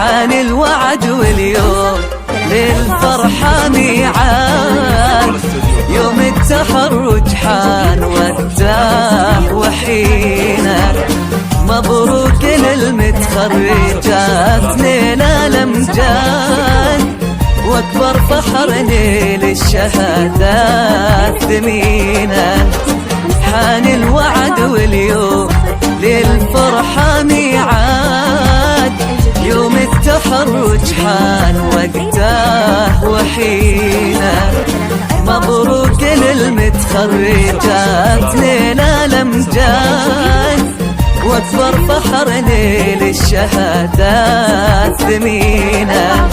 حان الوعد واليوم للفرحة ميعاد، يوم التخرج حان وداه وحينا، مبروك للمتخرجات نيل الأمجاد، واكبر فخر نيل الشهادات ثمينا. حان الوعد واليوم للفرحة ميعاد، يوم التخرج حان وقته وحينا، مبروك للمتخرجات نيل الأمجاد، واكبر فخر نيل الشهادات ثمينا.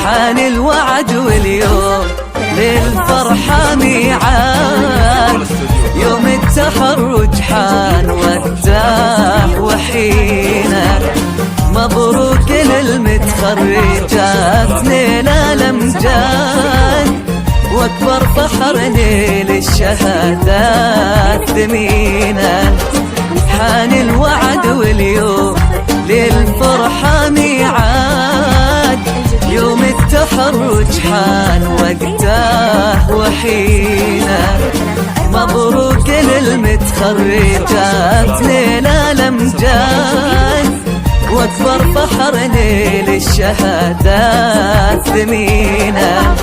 حان الوعد واليوم للفرحة ميعاد، يوم التخرج حان وداه وحينا، مبروك للمتخرجات نيل الأمجاد، واكبر فخر نيل الشهادات ثمينا. حان الوعد واليوم للفرحة ميعاد، يوم التخرج حان وقته وحينا، مبروك للمتخرجات نيل الأمجاد، واكبر فخر نيل الشهادات ثمينا.